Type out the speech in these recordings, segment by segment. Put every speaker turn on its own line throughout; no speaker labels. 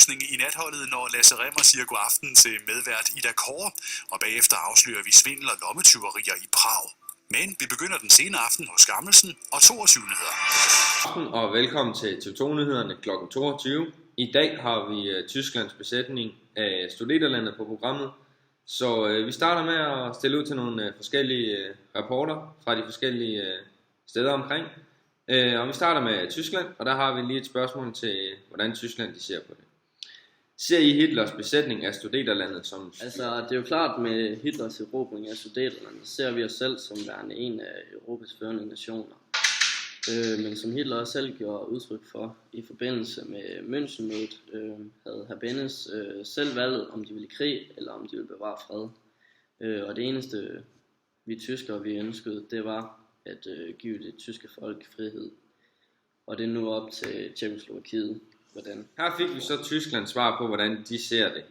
oplysning i natholdet, når Lasse Remmer siger god aften til medvært Ida Kåre, og bagefter afslører vi svindel og lommetyverier i Prag. Men vi begynder den sene aften hos Gammelsen og 22 nyheder.
Og velkommen til TV2 nyhederne kl. 22. I dag har vi Tysklands besætning af Sudeterlandet på programmet. Så vi starter med at stille ud til nogle forskellige rapporter fra de forskellige steder omkring. Og vi starter med Tyskland, og der har vi lige et spørgsmål til, hvordan Tyskland de ser på det. Ser I Hitlers besætning af Sudeterlandet som...
Altså, det er jo klart med Hitlers erobring af Sudeterlandet, ser vi os selv som værende en af Europas førende nationer. Men som Hitler også selv gjorde udtryk for i forbindelse med Münchenmødet, havde hr. Bennes selv valget, om de ville krig eller om de ville bevare fred. Og det eneste vi tyskere vi ønskede, det var at give det tyske folk frihed. Og det er nu op til Tjekkoslovakiet. Hvordan?
Her fik vi så Tysklands svar på, hvordan de ser det.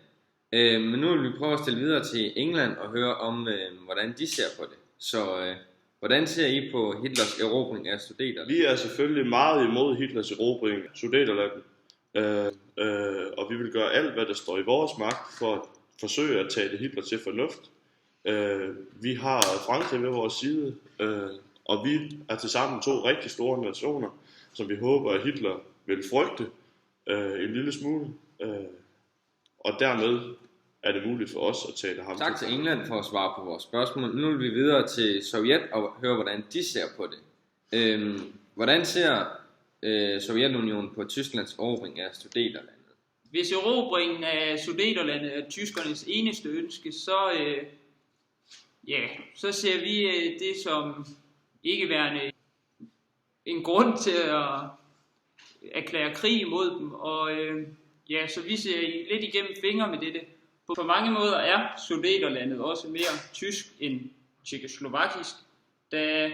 Men nu vil vi prøve at stille videre til England og høre om, hvordan de ser på det. Så hvordan ser I på Hitlers erobring af Sudeterlandet?
Vi er selvfølgelig meget imod Hitlers erobring af Sudeterlandet. Og vi vil gøre alt, hvad der står i vores magt for at forsøge at tale Hitler til fornuft. Vi har Frankrig ved vores side, og vi er tilsammen to rigtig store nationer, som vi håber, at Hitler vil frygte en lille smule. Og dermed er det muligt for os at tale ham.
Tak til England for at svare på vores spørgsmål. Nu vil vi videre til Sovjet og høre, hvordan de ser på det. Hvordan ser Sovjetunionen på Tysklands erobring af Sudeterlandet?
Hvis erobringen af Sudeterlandet er tyskernes eneste ønske, så ser vi det som ikke værende en grund til at erklære krig imod dem. Og så vi ser lidt igennem fingre med dette. På mange måder er Sudeterlandet også mere tysk end tjekkoslovakisk, da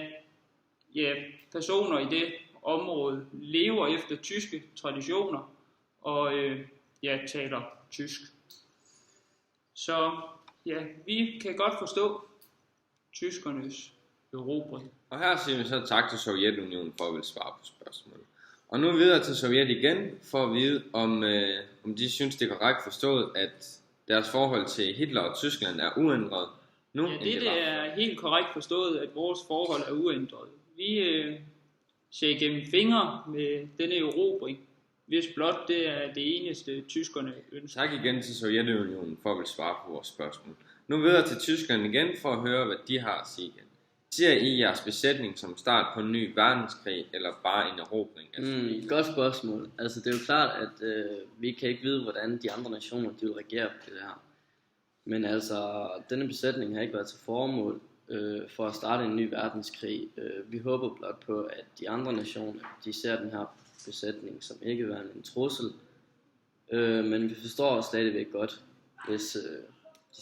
personer i det område lever efter tyske traditioner og taler tysk. Så vi kan godt forstå tyskernes erobring.
Og her siger vi så tak til Sovjetunionen for at vil svare på spørgsmålet. Og nu videre til Sovjet igen for at vide, om de synes det er korrekt forstået, at deres forhold til Hitler og Tyskland er uændret nu.
Ja, det er helt korrekt forstået, at vores forhold er uændret. Vi ser igennem fingre med denne erobring, hvis blot det er det eneste tyskerne ønsker.
Tak igen til Sovjetunionen for at vil svare på vores spørgsmål. Nu videre til Tyskland igen for at høre, hvad de har at sige igen. Ser I jeres besætning som start på en ny verdenskrig, eller bare en erobring?
Godt spørgsmål. Altså det er jo klart, at vi kan ikke vide, hvordan de andre nationer de vil reagere på det her. Men altså, denne besætning har ikke været til formål for at starte en ny verdenskrig. Vi håber blot på, at de andre nationer, de ser den her besætning som ikke værende en trussel. Men vi forstår stadigvæk godt, hvis...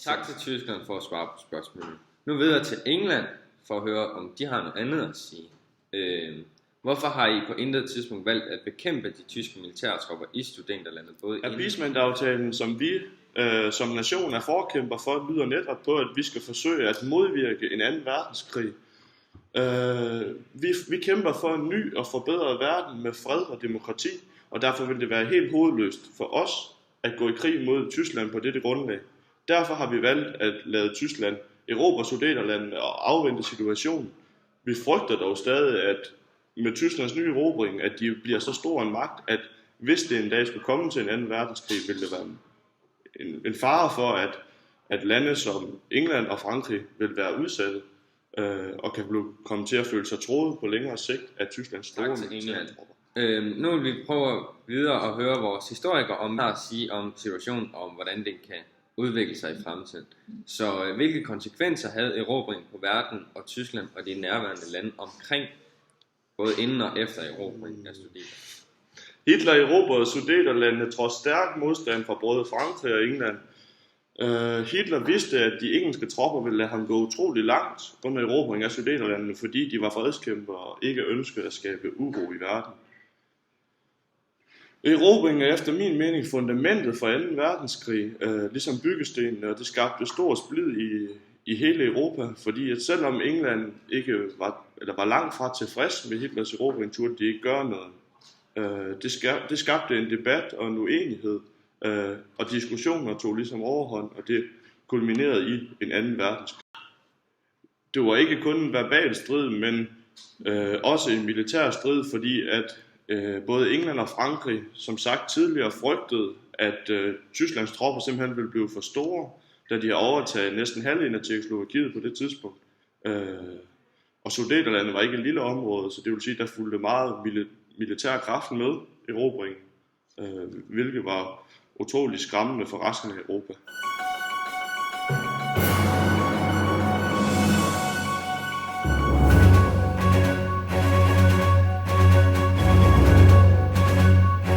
Tak til Tyskland for at svare på spørgsmålet. Nu videre til England for at høre, om de har noget andet at sige. Hvorfor har I på intet tidspunkt valgt at bekæmpe de tyske militærtropper i Sudeterlandet?
Appeasement-aftalen, som vi som nation er forkæmper for, lyder netop på, at vi skal forsøge at modvirke en anden verdenskrig. Vi kæmper for en ny og forbedret verden med fred og demokrati, og derfor vil det være helt hovedløst for os at gå i krig mod Tyskland på dette grundlag. Derfor har vi valgt at lade Tyskland erobre Sudeterlandet og afvente situationen. Vi frygter dog stadig, at med Tysklands nye erobring, at de bliver så stor en magt, at hvis det en dag skulle komme til en anden verdenskrig, vil det være en fare for, at lande som England og Frankrig vil være udsatte og kan komme til at føle sig troet på længere sigt af Tysklands store militærtropper.
Nu vil vi prøve videre at høre vores historikere om at sige om situationen og om hvordan det kan udvikle sig i fremtiden. Så hvilke konsekvenser havde erobringen på verden og Tyskland og de nærværende lande omkring, både inden og efter erobringen af Sudeterlandet?
Hitler erobrede Sudeterlandet trods stærk modstand fra både Frankrig og England. Hitler vidste, at de engelske tropper ville lade ham gå utrolig langt under erobringen af Sudeterlandet, fordi de var fredskæmpere og ikke ønskede at skabe uro i verden. Erobringen er efter min mening fundamentet for 2. verdenskrig, ligesom byggestenene, og det skabte stor splid i hele Europa, fordi at selvom England ikke var langt fra tilfreds med Hitlers erobring, turde de ikke gøre noget. Det skabte en debat og en uenighed og diskussioner tog ligesom overhånd, og det kulminerede i en anden verdenskrig. Det var ikke kun en verbal strid, men også en militær strid, fordi at både England og Frankrig, som sagt tidligere, frygtede, at Tysklands tropper simpelthen ville blive for store, da de har overtaget næsten halvdelen af Tjekkoslovakiet på det tidspunkt. Og Sudeterlandet var ikke et lille område, så det vil sige, at der fulgte meget militær kraft med erobringen, hvilket var utroligt skræmmende for resten af Europa.